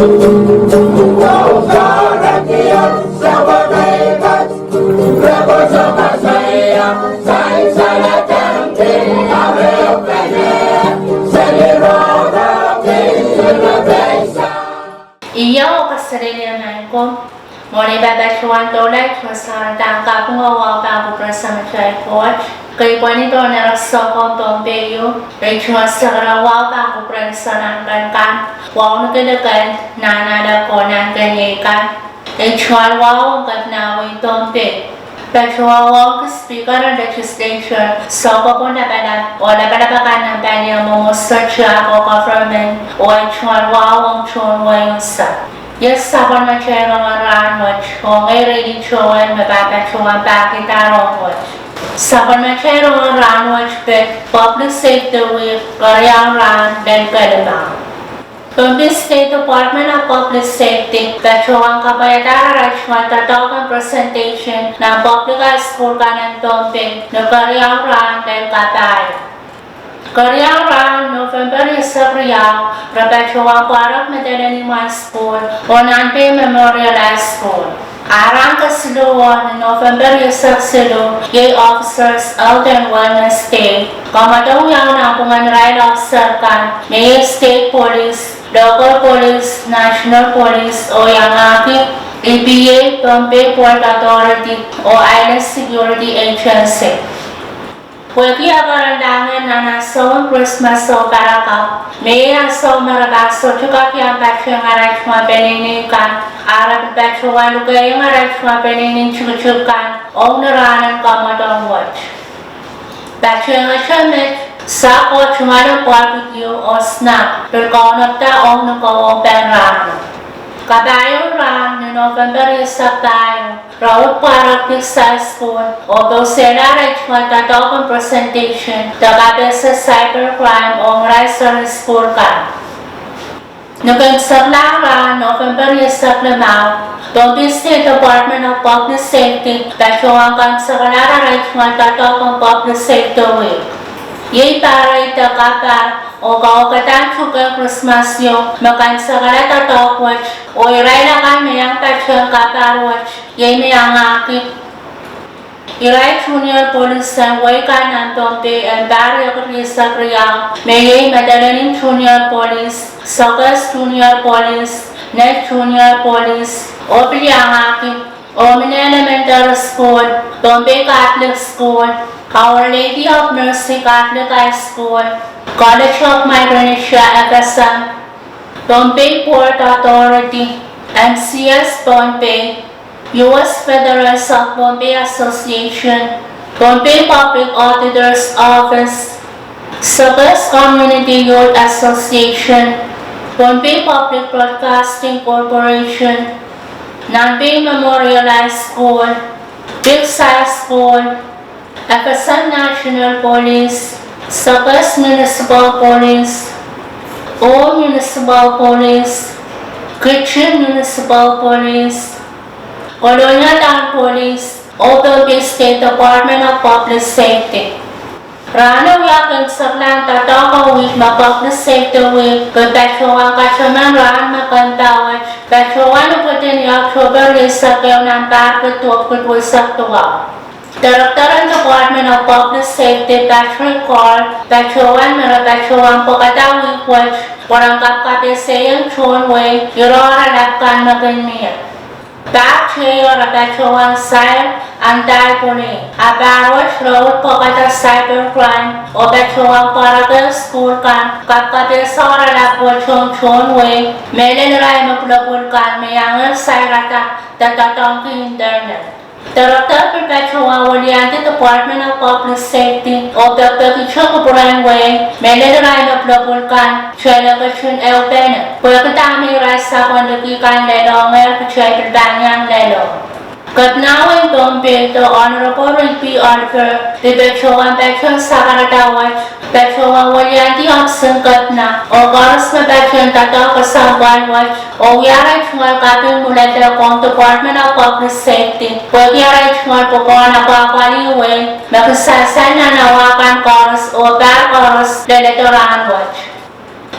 Iyo kasarili naman ko. Muli babatuan tolak sa tangka pungawa bago prasamachay ko. Kay po nito narasokong tombeyo. Ritual sa karawa bago prasanangkan kan. Wow nagalagan nanada ko ng ganyakan. Ritual wow gatnawi tombe. Ritual wow speaker ng legislature. Soko po nabalab o nabalabakan ng banyang mumusadya o government o ritual wow ang chunwa yung sa. Yes, sabon na siya ng Rahnwet, o ngay ready chuan, mababatuan bakit Rahnwet. Sabon na siya ng Rahnwet, public safety with Keriau, Rahn, then Kelimau. Tumpis State Department of Public Safety, batuan kabayatara rachman tatawagan presentation ng public school ka ng Tumpin, ng Keriau, Rahn, then Kelimau. Keriau, Rahn, November sa Keriau, Rabatuang Parang Madalaniman School o Nanpe Memorial High School. Arang kasiluan ng November sa Silo, Gay Officers Health and Wellness Day. Kamadong yaw na pumanray officer kan, Mayor State Police, Local Police, National Police o yang aking EPA, Tumpin Port Authority o Island Security Agency. Pwede agarandangan na nasawang Christmas so para ka. May nasaw marabakso chuka kiyang batyo ng arachma peninikan. Arap batyo ang lugay ang arachma peninin chuchukan. O naranan ka madong watch. Batyo ang asyamit. Sa o chumadong barbecue o snack. Perkaunat ta o nukawang penrano. Kabayong Rahn, November sa tayo. Raut para sa school, although sila rachman tatawag presentation, tagabi sa cybercrime o ngaray sa school ka. Nagkagsaglara, November sa Kelimau, Tumpin State Department of Public Safety, tasyong ang sa kalara rachman tatawag Public Safety Week. Yay para itakapa o kaokatan chuka Christmas yung makan sa kalata tokwach o iray na kami ang tasyong kaparwach yay may ang akit. Iray Junior Police and way ka ng Tompe and Barrio sa Keriau may yay madalaning Junior Police, Sokas Junior Police, Net Junior Police o pili ang akit o Elementary School, Tompe Catholic School, Our Lady of Mercy Catholic High School, College of Micronesia, FSM, Tumpin Port Authority, MCS Tumpin, U.S. Federal South Tumpin Association, Tumpin Public Auditor's Office, Sokas Community Youth Association, Tumpin Public Broadcasting Corporation, Nanping Memorial High School, Big High School, FSM National Police, Sokas Municipal Police, O Municipal Police, Kitchen Municipal Police, Colonial Town Police, Tumpin State Department of Public Safety. Rahnwet sa lang tatawag with ma-public safety week, kapatuang kasaman Rahn makantawag, patuan po din yung October sa kayo ng bakit tuwag sa tuwa. Director ng Department of Public Safety, Patrick Call, Patuan po katawag watch, parang kapkapesayang chunway, yororalapkan maganmiya. Back chair Patuan side, anti-bullying. Abarwat road po kata cybercrime, o Patuan paragal school kan, kapkapesaralap po chunway, melenaray maglabulkan, mayangal sayrata, tatatong internet. Director Perpetual Waliante Department of Public Safety o Pagpakichok Way, Melanaray na Plabulkan, Chelagation Elben, Pagkatami Rasa Kondakikan Lelo, Ngayon Pachay Banyang Lelo. Katnawin Tumpin, the Honorable P. Arthur, the Betuan Betuan Sakaratawat, Betuan Waliante Opson Katna, o Garas na Betuan Tataw Kasangwan Watch, o Yaray Chungal Kaping Muleta Kong Department of Public Safety, o Yaray Chungal Pukon na Pakwaliway, Makasasan na Nawakan Chorus o Bar Chorus, Leletoran Watch.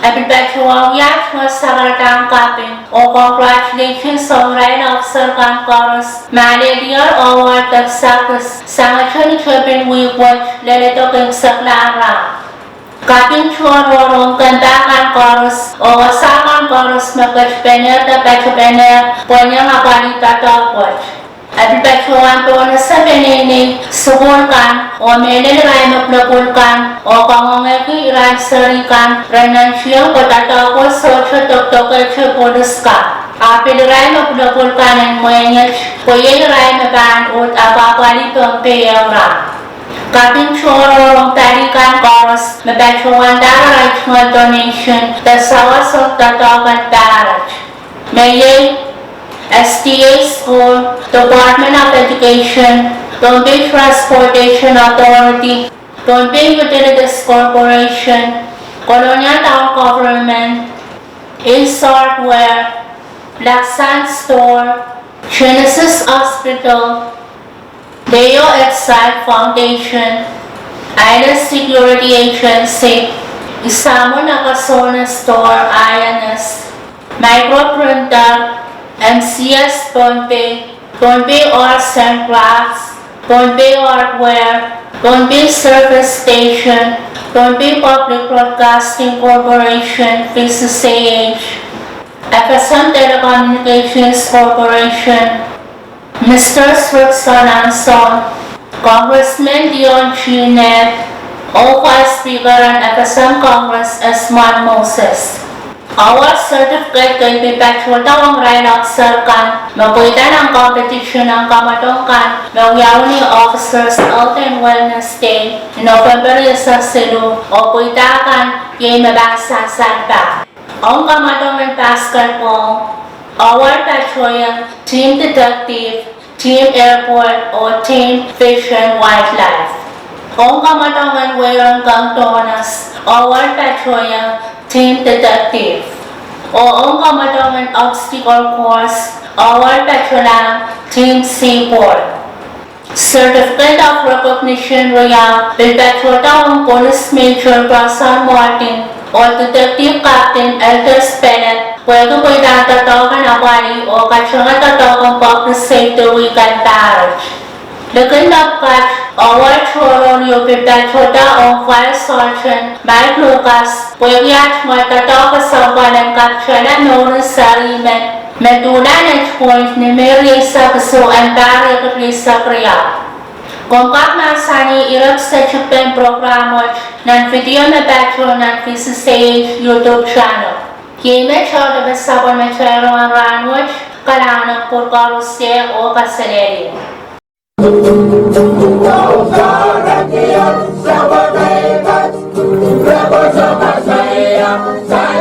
Apilbetuang Yachwa Sakaratang Kaping, o o congratulations songwriting officer kan chorus Malediar award tagsakas sa ngachon chapin wiwat lalito kang saklara. Kaping chuan kantakan chorus o wasakan chorus magkachpener ta pachpener ponya ngapani tatapot. At pachuan to na sa benini sukulkan o menelay maplapulkan o kangangaki iran sarikan ranan siyang patatapos so chotoktokai chupuduska. Apiliray maplapulkan ang muenyach poyelray maban ut apapalitong peyawra. Kaping chororong tarikan chorus mabachuan dararach mga donation tasawas o tatokan darach. Mayay STA School, Department of Education, Tombay Transportation Authority, Tombay Utilities Corporation, Colonial Town Government, Ace Hardware, Black Sand Store, Genesis Hospital, Deo Excite Foundation, Island Security Agency, Isamo Nakasona Store, INS, Microprinter, MCS Tombay, Tombay Arts and Crafts, Tombay Hardware, Tombay Service Station, Tombay Public Broadcasting Corporation, PCCH, FSM Telecommunications Corporation, Mr. Srixon Anson, Congressman Dion Chinet, O5 Speaker and FSM Congress Esman Moses. Award certificate kay perpetual tawang right officer kan mapuitan ang competition ng kamatongkan magyaw ni Officers Health and Wellness Day in November sa Cebu o puitakan kay mabasa sa ang kamatongan basketball award patrol team detective, team airport o team fish and wildlife. Ang kamatongan wayang kantonas award patrol team detective. O ang kamatongan obstacle course, award patrol team seaboard. Certificate of recognition royal, Perpetual Tawang Police Major Brasan Martin o Detective Captain Elder Spellet, pwede po itatatawagan awali o kasyang tatawang public safety weekend targe. Lagan Lapkat, award choron yung Perpetual Tawang Fire Sergeant Mike Lucas, pwede at matatawa sa walang kapsyalan noon sa rimen. Metulan at point ni Mary sa kasuan para kay sa Keriau. Kung masani irap sa chupeng programo ng video na batcho ng PCCH YouTube channel. Kime chow na basa ko na chero ang Rahnwet, kailangan ng purkarusye o kasaleri. Sa